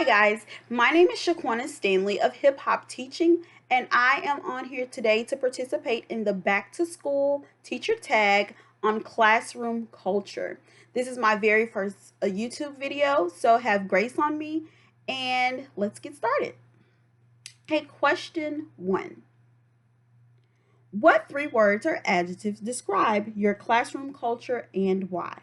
guys, my name is Shaquana Stanley of Hip Hop Teaching, and I am on here today to participate in the Back to School Teacher Tag on classroom culture. This is my very first YouTube video, so have grace on me, and let's get started. Okay, question one. What three words or adjectives describe your classroom culture and why?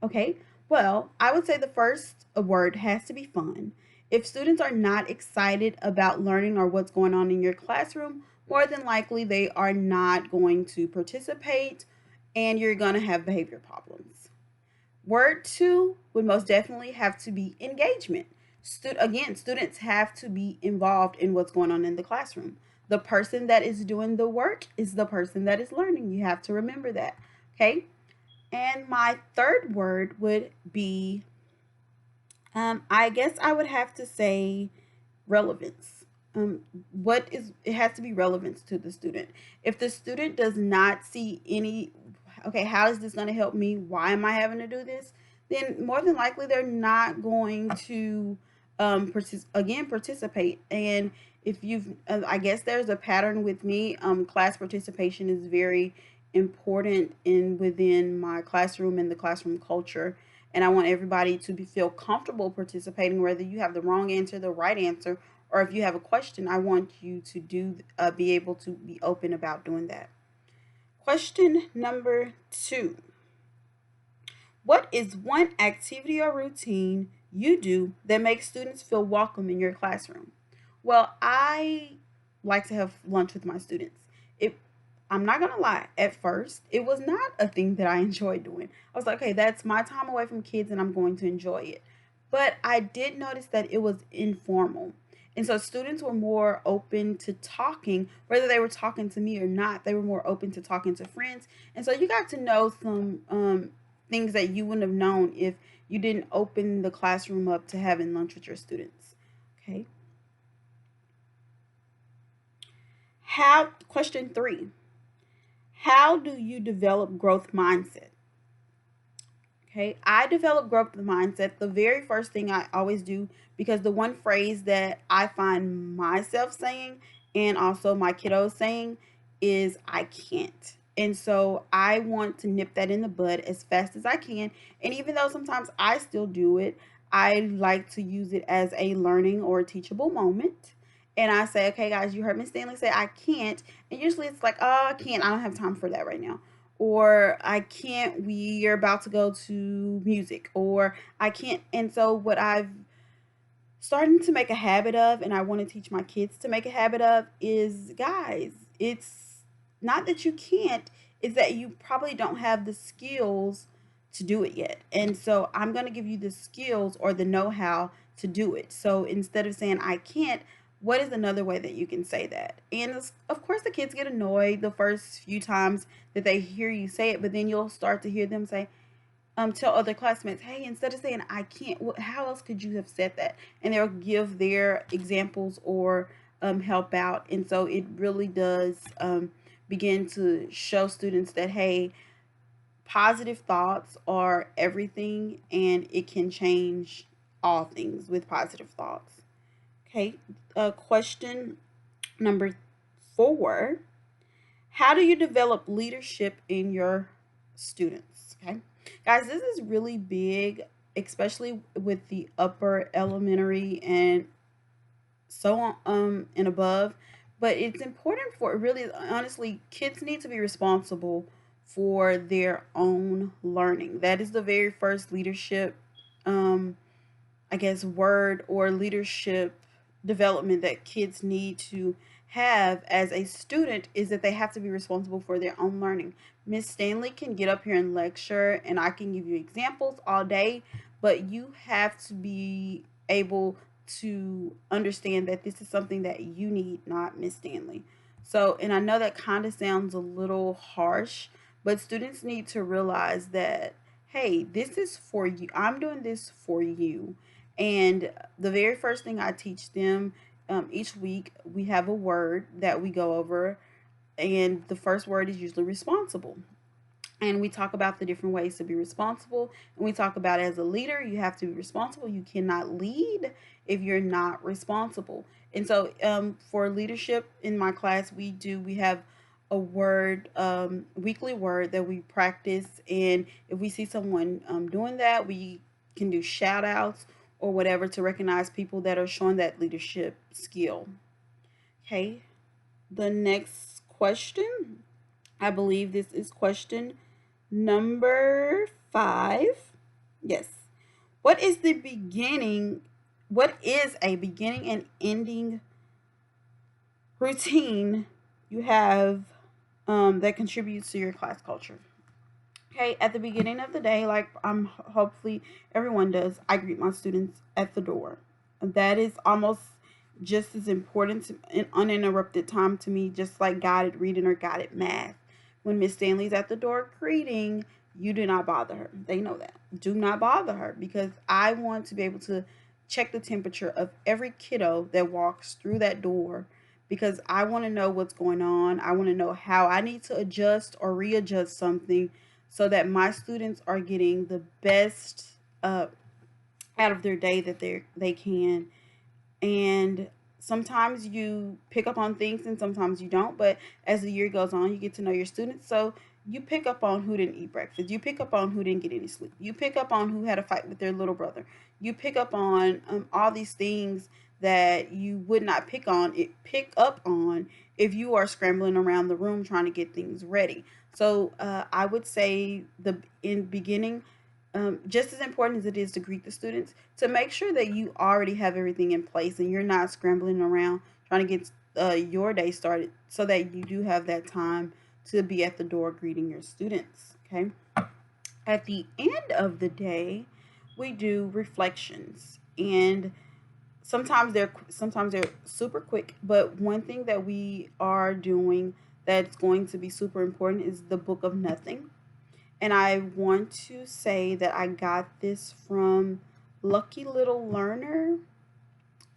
Okay, well, I would say the first word has to be fun. If students are not excited about learning or what's going on in your classroom, more than likely they are not going to participate and you're going to have behavior problems. Word two would most definitely have to be engagement. Again, students have to be involved in what's going on in the classroom. The person that is doing the work is the person that is learning. You have to remember that. Okay, and my third word would be, I guess I would have to say relevance. It has to be relevance to the student. If the student does not see any, okay, how is this going to help me? Why am I having to do this? Then more than likely they're not going to, participate. And if I guess there's a pattern with me. Class participation is very important in within my classroom and the classroom culture, and I want everybody to feel comfortable participating, whether you have the wrong answer, the right answer, or if you have a question. I want you to be able to be open about doing that. Question number two. What is one activity or routine you do that makes students feel welcome in your classroom? Well, I like to have lunch with my students. It I'm not gonna lie, at first, it was not a thing that I enjoyed doing. I was like, okay, that's my time away from kids and I'm going to enjoy it. But I did notice that it was informal. And so students were more open to talking, whether they were talking to me or not, they were more open to talking to friends. And so you got to know some things that you wouldn't have known if you didn't open the classroom up to having lunch with your students. Okay. Question three. How do you develop growth mindset? Okay, I develop growth mindset. The very first thing I always do, because the one phrase that I find myself saying and also my kiddos saying is I can't. And so I want to nip that in the bud as fast as I can. And even though sometimes I still do it, I like to use it as a learning or teachable moment. And I say, okay, guys, you heard Miss Stanley say I can't. And usually it's like, oh, I can't. I don't have time for that right now, or I can't, we are about to go to music, or I can't. And so what I've starting to make a habit of, and I want to teach my kids to make a habit of, is guys, it's not that you can't, it's that you probably don't have the skills to do it yet. And so I'm going to give you the skills or the know-how to do it. So instead of saying I can't, what is another way that you can say that? And of course, the kids get annoyed the first few times that they hear you say it, but then you'll start to hear them say, tell other classmates, hey, instead of saying I can't, how else could you have said that? And they'll give their examples or help out. And so it really does begin to show students that, hey, positive thoughts are everything and it can change all things with positive thoughts. Okay, question number four. How do you develop leadership in your students? Okay, guys, this is really big, especially with the upper elementary and so on and above. But it's important for, really honestly, kids need to be responsible for their own learning. That is the very first leadership, um, I guess, word or leadership development that kids need to have as a student, is that they have to be responsible for their own learning. Miss Stanley can get up here and lecture, and I can give you examples all day, but you have to be able to understand that this is something that you need, not Miss Stanley. So, and I know that kind of sounds a little harsh, but students need to realize that, hey, this is for you. I'm doing this for you. And the very first thing I teach them, each week, we have a word that we go over, and the first word is usually responsible. And we talk about the different ways to be responsible. And we talk about, as a leader, you have to be responsible. You cannot lead if you're not responsible. And so, for leadership in my class, we have a word, weekly word that we practice. And if we see someone doing that, we can do shout outs or whatever to recognize people that are showing that leadership skill. Okay. The next question, I believe this is question number 5. Yes. What is the beginning? What is a beginning and ending routine you have that contributes to your class culture? Okay, at the beginning of the day, like hopefully everyone does, I greet my students at the door. That is almost just as important to an uninterrupted time to me, just like guided reading or guided math. When Miss Stanley's at the door greeting, you do not bother her. They know that. Do not bother her, because I want to be able to check the temperature of every kiddo that walks through that door, because I want to know what's going on. I want to know how I need to adjust or readjust something so that my students are getting the best uh, out of their day that they can. And sometimes you pick up on things and sometimes you don't, but as the year goes on, you get to know your students. So you pick up on who didn't eat breakfast, you pick up on who didn't get any sleep, you pick up on who had a fight with their little brother, you pick up on all these things that you would not pick up on if you are scrambling around the room trying to get things ready. So I would say the in beginning, just as important as it is to greet the students, to make sure that you already have everything in place and you're not scrambling around trying to get your day started, so that you do have that time to be at the door greeting your students. Okay. At the end of the day, we do reflections, and sometimes they're super quick. But one thing that we are doing that's going to be super important is the Book of Nothing. And I want to say that I got this from Lucky Little Learner.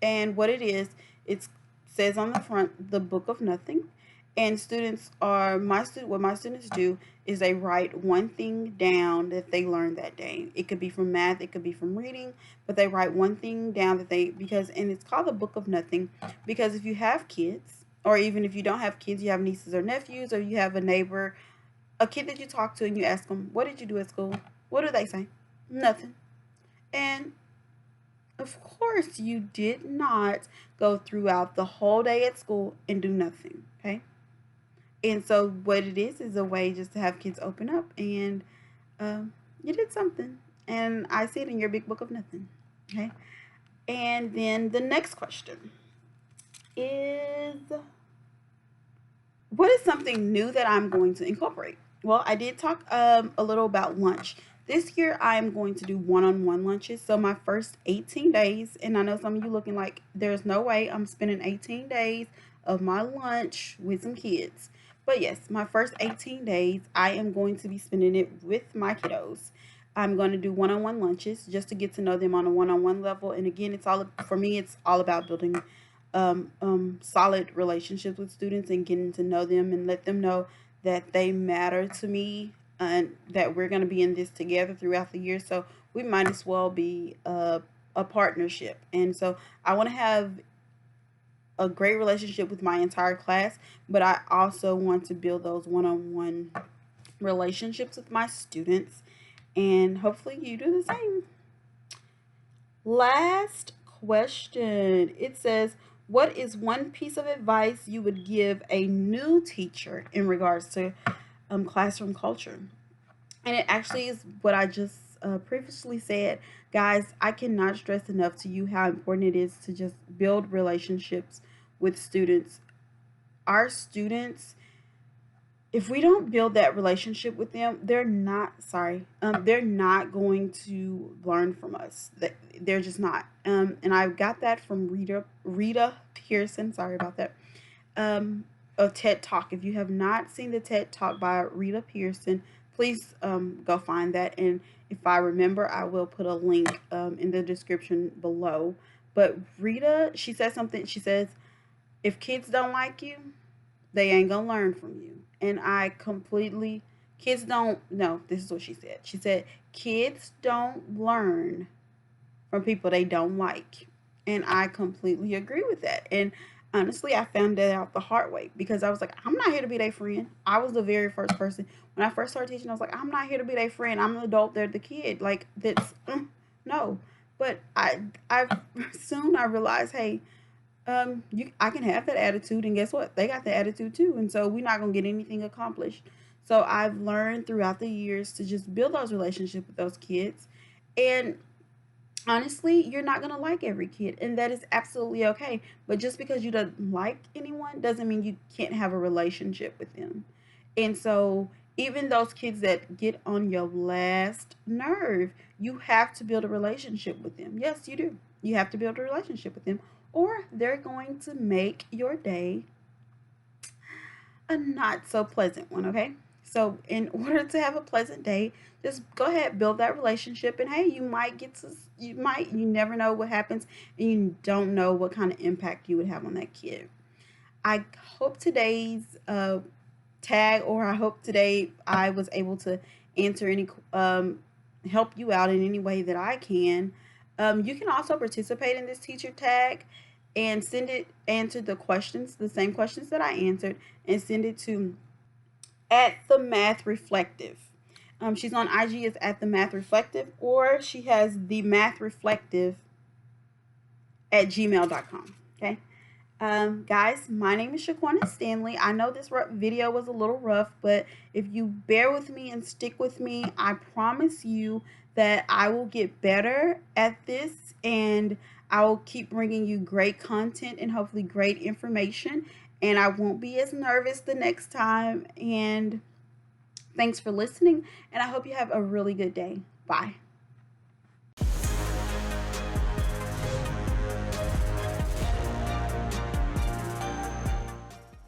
And what it is, it says on the front, the Book of Nothing. And students are what my students do is they write one thing down that they learned that day. It could be from math, it could be from reading, but they write one thing down that they, because, and it's called the Book of Nothing, because if you have kids, or even if you don't have kids, you have nieces or nephews, or you have a neighbor, a kid that you talk to, and you ask them, "What did you do at school?" What do they say? Nothing. And of course, you did not go throughout the whole day at school and do nothing. Okay. And so, what it is a way just to have kids open up, and you did something. And I see it in your big book of nothing. Okay. And then the next question is, what is something new that I'm going to incorporate? Well, I did talk a little about lunch. This year, I'm going to do one-on-one lunches. So my first 18 days, and I know some of you looking like there's no way I'm spending 18 days of my lunch with some kids. But yes, my first 18 days, I am going to be spending it with my kiddos. I'm going to do one-on-one lunches just to get to know them on a one-on-one level. And again, it's all for me. It's all about building solid relationships with students and getting to know them and let them know that they matter to me and that we're going to be in this together throughout the year. So we might as well be a partnership. And so I want to have a great relationship with my entire class, but I also want to build those one on one relationships with my students. And hopefully you do the same. Last question. It says, what is one piece of advice you would give a new teacher in regards to classroom culture? And it actually is what I just previously said. Guys, I cannot stress enough to you how important it is to just build relationships with students. Our students, if we don't build that relationship with them, they're not going to learn from us. They're just not. And I got that from Rita Pearson. Sorry about that. Of TED Talk. If you have not seen the TED Talk by Rita Pearson, please go find that. And if I remember, I will put a link in the description below. But Rita, she says something. She says, if kids don't like you, they ain't gonna learn from you. And I completely, Kids don't, no, this is what she said. She said, kids don't learn from people they don't like. And I completely agree with that. And honestly, I found that out the hard way because I was like, I'm not here to be their friend. I was the very first person. When I first started teaching, I was like, I'm not here to be their friend. I'm an adult, they're the kid. Like, that's, no. But I soon I realized, hey, I can have that attitude, and guess what? They got the attitude too, and so we're not gonna get anything accomplished. So I've learned throughout the years to just build those relationships with those kids, and honestly, you're not gonna like every kid, and that is absolutely okay. But just because you don't like anyone doesn't mean you can't have a relationship with them. And so, even those kids that get on your last nerve, you have to build a relationship with them. Yes, you do. You have to build a relationship with them, or they're going to make your day a not so pleasant one, okay? So, in order to have a pleasant day, just go ahead, build that relationship, and hey, you never know what happens, and you don't know what kind of impact you would have on that kid. I hope today's tag, or I hope today I was able to answer any, help you out in any way that I can. You can also participate in this teacher tag and answer the questions, the same questions that I answered, and send it to at the Math Reflective. She's on IG as at the Math Reflective, or she has the Math Reflective at gmail.com. Okay. Guys, my name is Shaquana Stanley. I know this video was a little rough, but if you bear with me and stick with me, I promise you that I will get better at this, and I will keep bringing you great content and hopefully great information, and I won't be as nervous the next time. And thanks for listening, and I hope you have a really good day. Bye.